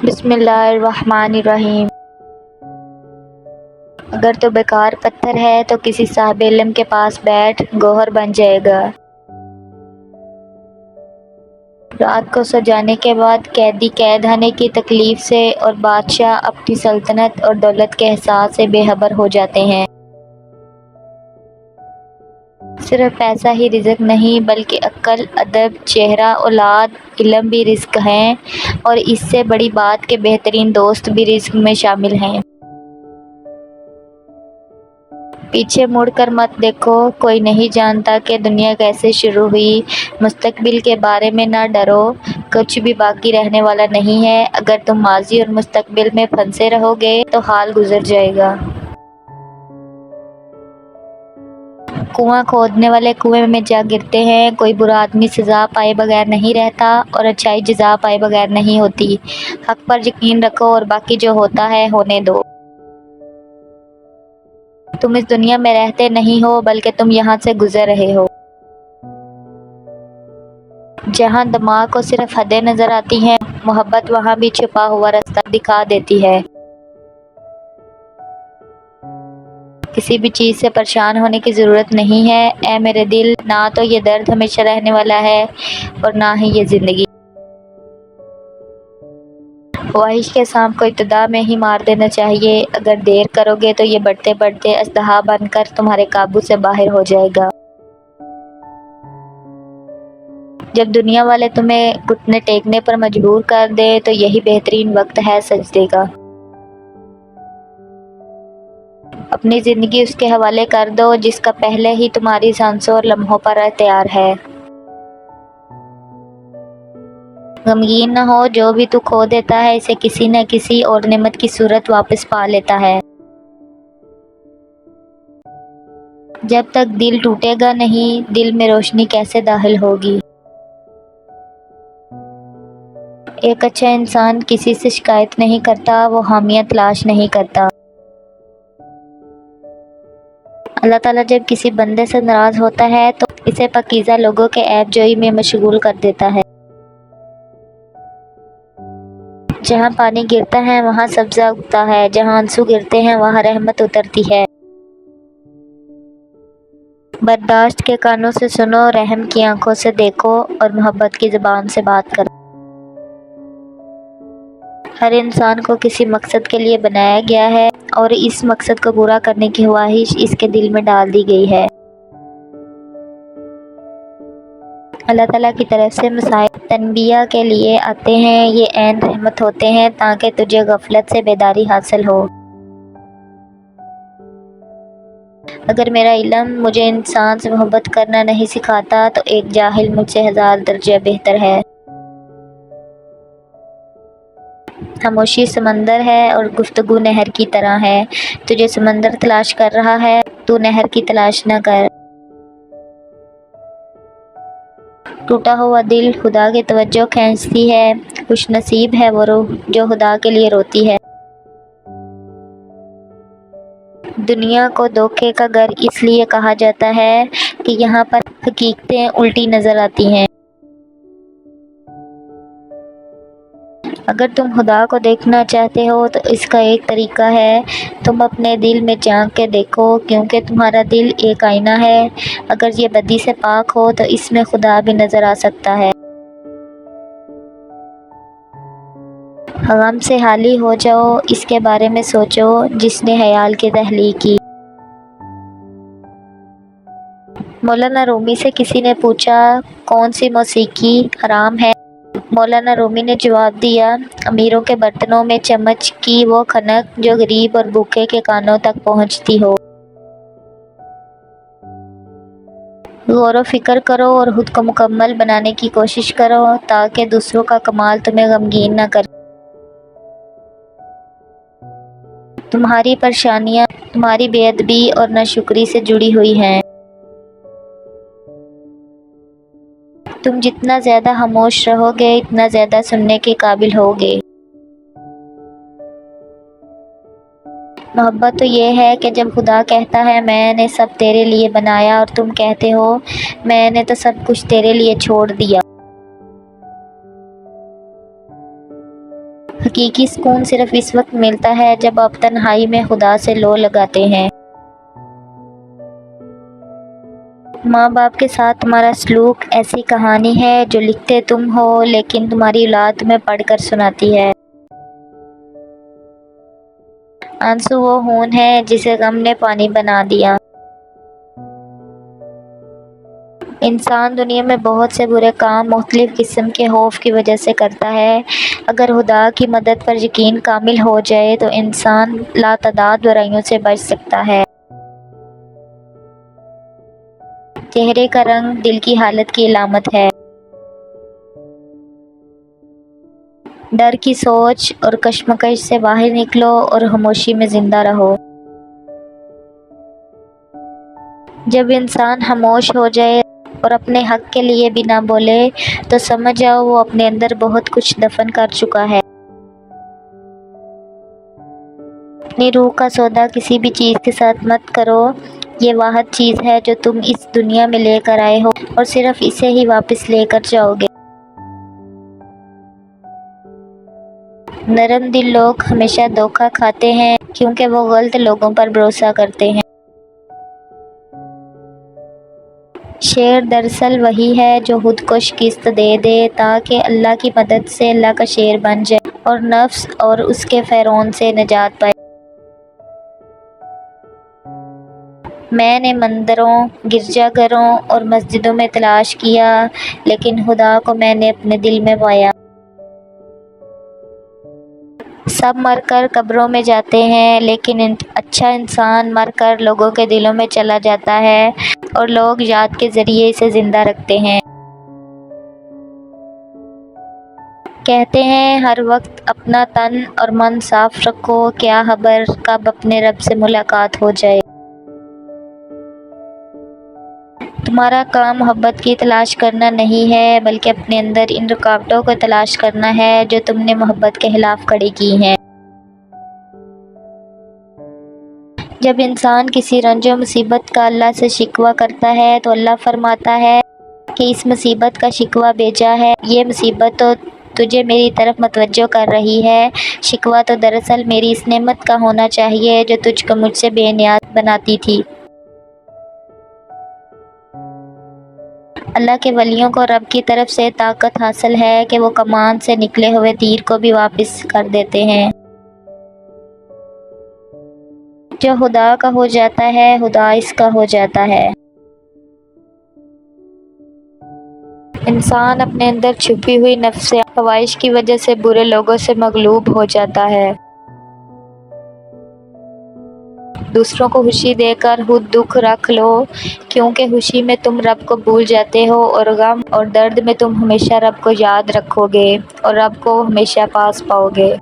بسم اللہ الرحمن الرحیم۔ اگر تو بیکار پتھر ہے تو کسی صاحب علم کے پاس بیٹھ، گوہر بن جائے گا۔ رات کو سو جانے کے بعد قیدی قید ہونے کی تکلیف سے اور بادشاہ اپنی سلطنت اور دولت کے احساس سے بے خبر ہو جاتے ہیں۔ صرف پیسہ ہی رزق نہیں بلکہ عقل، ادب، چہرہ، اولاد، علم بھی رزق ہیں، اور اس سے بڑی بات کہ بہترین دوست بھی رزق میں شامل ہیں۔ پیچھے مڑ کر مت دیکھو، کوئی نہیں جانتا کہ دنیا کیسے شروع ہوئی۔ مستقبل کے بارے میں نہ ڈرو، کچھ بھی باقی رہنے والا نہیں ہے۔ اگر تم ماضی اور مستقبل میں پھنسے رہو گے تو حال گزر جائے گا۔ کنواں کھودنے والے کنویں میں جا گرتے ہیں۔ کوئی برا آدمی سزا پائے بغیر نہیں رہتا اور اچھائی جزا پائے بغیر نہیں ہوتی۔ حق پر یقین رکھو اور باقی جو ہوتا ہے ہونے دو۔ تم اس دنیا میں رہتے نہیں ہو بلکہ تم یہاں سے گزر رہے ہو۔ جہاں دماغ کو صرف حدیں نظر آتی ہیں، محبت وہاں بھی چھپا ہوا راستہ دکھا دیتی ہے۔ کسی بھی چیز سے پریشان ہونے کی ضرورت نہیں ہے اے میرے دل، نہ تو یہ درد ہمیشہ رہنے والا ہے اور نہ ہی یہ زندگی۔ خواہش کے سانپ کو ابتدا میں ہی مار دینا چاہیے، اگر دیر کرو گے تو یہ بڑھتے بڑھتے اژدہا بن کر تمہارے قابو سے باہر ہو جائے گا۔ جب دنیا والے تمہیں گھٹنے ٹیکنے پر مجبور کر دے تو یہی بہترین وقت ہے سجدے کا۔ اپنی زندگی اس کے حوالے کر دو جس کا پہلے ہی تمہاری سانسوں اور لمحوں پر اختیار ہے۔ غمگین نہ ہو، جو بھی تو کھو دیتا ہے اسے کسی نہ کسی اور نعمت کی صورت واپس پا لیتا ہے۔ جب تک دل ٹوٹے گا نہیں، دل میں روشنی کیسے داخل ہوگی؟ ایک اچھا انسان کسی سے شکایت نہیں کرتا، وہ حامیہ تلاش نہیں کرتا۔ اللہ تعالیٰ جب کسی بندے سے ناراض ہوتا ہے تو اسے پاکیزہ لوگوں کے عیب جوئی میں مشغول کر دیتا ہے۔ جہاں پانی گرتا ہے وہاں سبزہ اگتا ہے، جہاں آنسو گرتے ہیں وہاں رحمت اترتی ہے۔ برداشت کے کانوں سے سنو، رحم کی آنکھوں سے دیکھو اور محبت کی زبان سے بات کرو۔ ہر انسان کو کسی مقصد کے لیے بنایا گیا ہے اور اس مقصد کو پورا کرنے کی خواہش اس کے دل میں ڈال دی گئی ہے۔ اللہ تعالیٰ کی طرف سے مسائل تنبیہ کے لیے آتے ہیں، یہ عین رحمت ہوتے ہیں تاکہ تجھے غفلت سے بیداری حاصل ہو۔ اگر میرا علم مجھے انسان سے محبت کرنا نہیں سکھاتا تو ایک جاہل مجھ سے 1000 درجہ بہتر ہے۔ خاموشی سمندر ہے اور گفتگو نہر کی طرح ہے۔ تجھے سمندر تلاش کر رہا ہے، تو نہر کی تلاش نہ کر۔ ٹوٹا ہوا دل خدا کی توجہ کھینچتی ہے، خوش نصیب ہے وہ روح جو خدا کے لیے روتی ہے۔ دنیا کو دھوکے کا گھر اس لیے کہا جاتا ہے کہ یہاں پر حقیقتیں الٹی نظر آتی ہیں۔ اگر تم خدا کو دیکھنا چاہتے ہو تو اس کا ایک طریقہ ہے، تم اپنے دل میں جھانک کے دیکھو، کیونکہ تمہارا دل ایک آئینہ ہے۔ اگر یہ بدی سے پاک ہو تو اس میں خدا بھی نظر آ سکتا ہے۔ غم سے خالی ہو جاؤ، اس کے بارے میں سوچو جس نے خیال کی تخلیق کی۔ مولانا رومی سے کسی نے پوچھا کون سی موسیقی حرام ہے؟ مولانا رومی نے جواب دیا، امیروں کے برتنوں میں چمچ کی وہ کھنک جو غریب اور بھوکے کے کانوں تک پہنچتی ہو۔ غور و فکر کرو اور خود کو مکمل بنانے کی کوشش کرو تاکہ دوسروں کا کمال تمہیں غمگین نہ کرے۔ تمہاری پریشانیاں تمہاری بے ادبی اور ناشکری سے جڑی ہوئی ہیں۔ تم جتنا زیادہ خاموش رہو گے اتنا زیادہ سننے کے قابل ہوگے۔ محبت تو یہ ہے کہ جب خدا کہتا ہے میں نے سب تیرے لیے بنایا اور تم کہتے ہو میں نے تو سب کچھ تیرے لیے چھوڑ دیا۔ حقیقی سکون صرف اس وقت ملتا ہے جب آپ تنہائی میں خدا سے لو لگاتے ہیں۔ ماں باپ کے ساتھ تمہارا سلوک ایسی کہانی ہے جو لکھتے تم ہو لیکن تمہاری اولاد تمہیں پڑھ کر سناتی ہے۔ آنسو وہ خون ہے جسے غم نے پانی بنا دیا۔ انسان دنیا میں بہت سے برے کام مختلف قسم کے خوف کی وجہ سے کرتا ہے۔ اگر خدا کی مدد پر یقین کامل ہو جائے تو انسان لاتعداد برائیوں سے بچ سکتا ہے۔ چہرے کا رنگ دل کی حالت کی علامت ہے۔ ڈر کی سوچ اور کشمکش سے باہر نکلو اور خاموشی میں زندہ رہو۔ جب انسان خاموش ہو جائے اور اپنے حق کے لیے بھی نہ بولے تو سمجھ جاؤ وہ اپنے اندر بہت کچھ دفن کر چکا ہے۔ اپنی روح کا سودا کسی بھی چیز کے ساتھ مت کرو، یہ واحد چیز ہے جو تم اس دنیا میں لے کر آئے ہو اور صرف اسے ہی واپس لے کر جاؤ گے۔ نرم دل لوگ ہمیشہ دھوکہ کھاتے ہیں کیونکہ وہ غلط لوگوں پر بھروسہ کرتے ہیں۔ شیر دراصل وہی ہے جو خود کو شکست دے دے تاکہ اللہ کی مدد سے اللہ کا شیر بن جائے اور نفس اور اس کے فرعون سے نجات پائے۔ میں نے مندروں، گرجا گھروں اور مسجدوں میں تلاش کیا لیکن خدا کو میں نے اپنے دل میں پایا۔ سب مر کر قبروں میں جاتے ہیں لیکن اچھا انسان مر کر لوگوں کے دلوں میں چلا جاتا ہے اور لوگ یاد کے ذریعے اسے زندہ رکھتے ہیں۔ کہتے ہیں ہر وقت اپنا تن اور من صاف رکھو، کیا خبر کب اپنے رب سے ملاقات ہو جائے۔ تمہارا کام محبت کی تلاش کرنا نہیں ہے بلکہ اپنے اندر ان رکاوٹوں کو تلاش کرنا ہے جو تم نے محبت کے خلاف کھڑی کی ہیں۔ جب انسان کسی رنج و مصیبت کا اللہ سے شکوہ کرتا ہے تو اللہ فرماتا ہے کہ اس مصیبت کا شکوہ بیجا ہے، یہ مصیبت تو تجھے میری طرف متوجہ کر رہی ہے، شکوہ تو دراصل میری اس نعمت کا ہونا چاہیے جو تجھ کو مجھ سے بے نیاز بناتی تھی۔ اللہ کے ولیوں کو رب کی طرف سے طاقت حاصل ہے کہ وہ کمان سے نکلے ہوئے تیر کو بھی واپس کر دیتے ہیں۔ جو خدا کا ہو جاتا ہے خدا اس کا ہو جاتا ہے۔ انسان اپنے اندر چھپی ہوئی نفس خواہش کی وجہ سے برے لوگوں سے مغلوب ہو جاتا ہے۔ دوسروں کو خوشی دے کر خود دکھ رکھ لو کیونکہ خوشی میں تم رب کو بھول جاتے ہو اور غم اور درد میں تم ہمیشہ رب کو یاد رکھو گے اور رب کو ہمیشہ پاس پاؤ گے۔